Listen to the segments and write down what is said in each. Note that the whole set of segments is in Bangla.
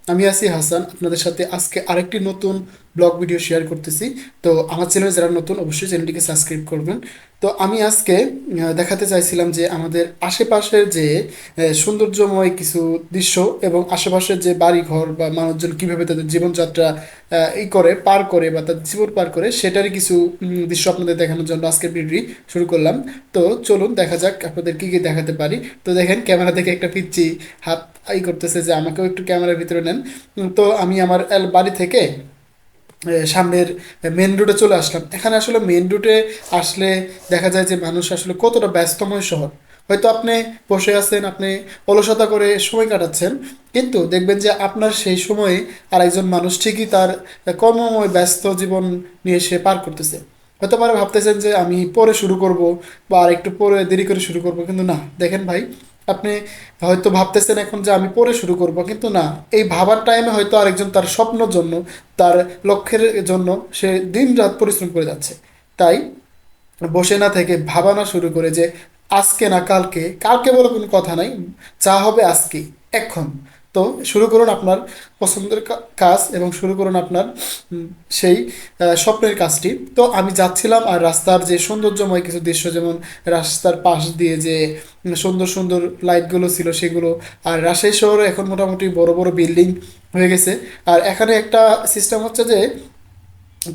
আমি আছি হাসান, আপনাদের সাথে আজকে আরেকটি নতুন ব্লগ ভিডিও শেয়ার করতেছি। তো আমার চ্যানেলে যারা নতুন অবশ্যই চ্যানেলটিকে সাবস্ক্রাইব করবেন। তো আমি আজকে দেখাতে চাইছিলাম যে আমাদের আশেপাশের যে সৌন্দর্যময় কিছু দৃশ্য এবং আশেপাশের যে বাড়ি ঘর বা মানুষজন কিভাবে তাদের জীবনযাত্রা পার করে বা তাদের জীবন পার করে সেটারই কিছু দৃশ্য আপনাদের দেখানোর জন্য আজকের ভিডিওটি শুরু করলাম। তো চলুন দেখা যাক আপনাদের কি কি দেখাতে পারি। তো দেখেন ক্যামেরা থেকে একটা পিচ্ছি হাত করতেছে যে আমাকেও একটু ক্যামেরার ভিতরে নেন। তো আমি আমার বাড়ি থেকে সামনের মেন রোডে চলে আসলাম। এখানে আসলে মেন রোডে আসলে দেখা যায় যে মানুষ আসলে কতটা ব্যস্তময় শহর। হয়তো আপনি বসে আছেন, আপনি অলসতা করে সময় কাটাচ্ছেন, কিন্তু দেখবেন যে আপনার সেই সময়ে আর একজন মানুষ ঠিকই তার কর্মময় ব্যস্ত জীবন নিয়ে সে পার করতেছে। হয়তো পারে ভাবতেছেন যে আমি পরে শুরু করব বা আর একটু পরে দেরি করে শুরু করব, কিন্তু না, দেখেন ভাই, আপনি হয়তো ভাবতেছেন এখন যে আমি পরে শুরু করব, কিন্তু না, এই ভাবার টাইমে হয়তো আরেকজন তার স্বপ্নের জন্য, তার লক্ষ্যের জন্য সে দিন রাত পরিশ্রম করে যাচ্ছে। তাই বসে না থেকে ভাবানো শুরু করে যে আজকে না কালকে, কালকে বলে কোনো কথা নাই, যা হবে আজকে, এখন। তো শুরু করুন আপনার পছন্দের কাজ এবং শুরু করুন আপনার উম, সেই স্বপ্নের কাজটি। তো আমি যাচ্ছিলাম আর রাস্তার যে সৌন্দর্যময় কিছু দৃশ্য, যেমন রাস্তার পাশ দিয়ে যে সুন্দর সুন্দর লাইটগুলো ছিল সেগুলো। আর রাজশাহী শহরে এখন মোটামুটি বড় বড় বিল্ডিং হয়ে গেছে। আর এখানে একটা সিস্টেম হচ্ছে যে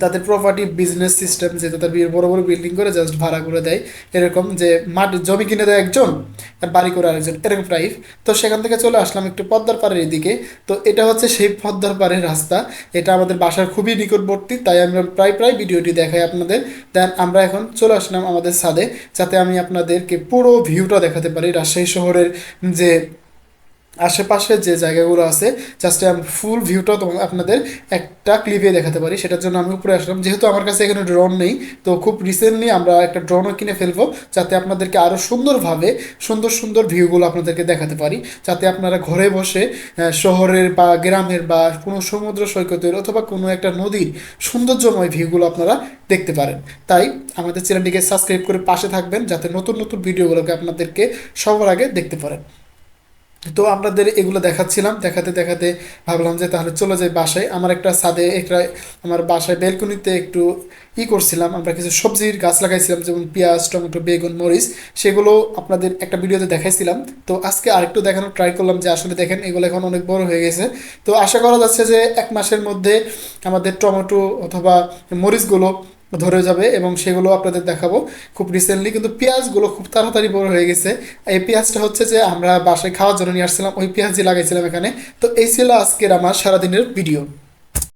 তাদের প্রপার্টি বিজনেস সিস্টেম, যে তাদের বড় বড় বিল্ডিং করে জাস্ট ভাড়া করে দেয়। এরকম যে মাটি জমি কিনে দেয় একজন আর বাড়ি করে আরেকজন, এরকম টাইপ। তো সেখান থেকে চলে আসলাম একটু পদ্মার পাড়ের এদিকে। তো এটা হচ্ছে সেই পদ্মার পাড়ের রাস্তা। এটা আমাদের বাসার খুবই নিকটবর্তী, তাই আমরা প্রায় প্রায় ভিডিওটি দেখাই আপনাদের। দেন আমরা এখন চলে আসলাম আমাদের ছাদে, যাতে আমি আপনাদেরকে পুরো ভিউটা দেখাতে পারি রাজশাহী শহরের যে আশেপাশে যে জায়গাগুলো আছে। জাস্ট আমি ফুল ভিউটা তোমার আপনাদের একটা ক্লিপে দেখাতে পারি, সেটার জন্য আমি উপরে আসলাম। যেহেতু আমার কাছে এখানে ড্রোন নেই, তো খুব রিসেন্টলি আমরা একটা ড্রোনও কিনে ফেলবো, যাতে আপনাদেরকে আরও সুন্দরভাবে সুন্দর সুন্দর ভিউগুলো আপনাদেরকে দেখাতে পারি, যাতে আপনারা ঘরে বসে শহরের বা গ্রামের বা কোনো সমুদ্র সৈকতের অথবা কোনো একটা নদীর সৌন্দর্যময় ভিউগুলো আপনারা দেখতে পারেন। তাই আমাদের চ্যানেলটিকে সাবস্ক্রাইব করে পাশে থাকবেন, যাতে নতুন নতুন ভিডিওগুলোকে আপনাদেরকে সবার আগে দেখতে পারেন। তো আপনাদের এগুলো দেখাচ্ছিলাম, দেখাতে দেখাতে ভাবলাম যে তাহলে চলে যাই বাসায়। আমার একটা ছাদে একটা, আমার বাসায় বেলকনিতে একটু করছিলাম, আমরা কিছু সবজির গাছ লাগাইছিলাম, যেমন পেঁয়াজ, টমেটো, বেগুন, মরিচ। সেগুলো আপনাদের একটা ভিডিওতে দেখাইছিলাম। তো আজকে আরেকটু দেখানোর ট্রাই করলাম যে আসলে দেখেন এগুলো এখন অনেক বড় হয়ে গেছে। তো আশা করা যাচ্ছে যে 1 মাসের মধ্যে আমাদের টমেটো অথবা মরিচগুলো ধরে যাবে এবং সেগুলো আপনাদের দেখাবো খুব রিসেন্টলি। কিন্তু পেঁয়াজগুলো খুব তাড়াতাড়ি বড় হয়ে গেছে। এই পেঁয়াজটা হচ্ছে যে আমরা বাসায় খাওয়ার জন্য নিয়ে আসছিলাম, ওই পেঁয়াজই লাগাইছিলাম এখানে। তো এই ছিল আজকের আমার সারাদিনের ভিডিও।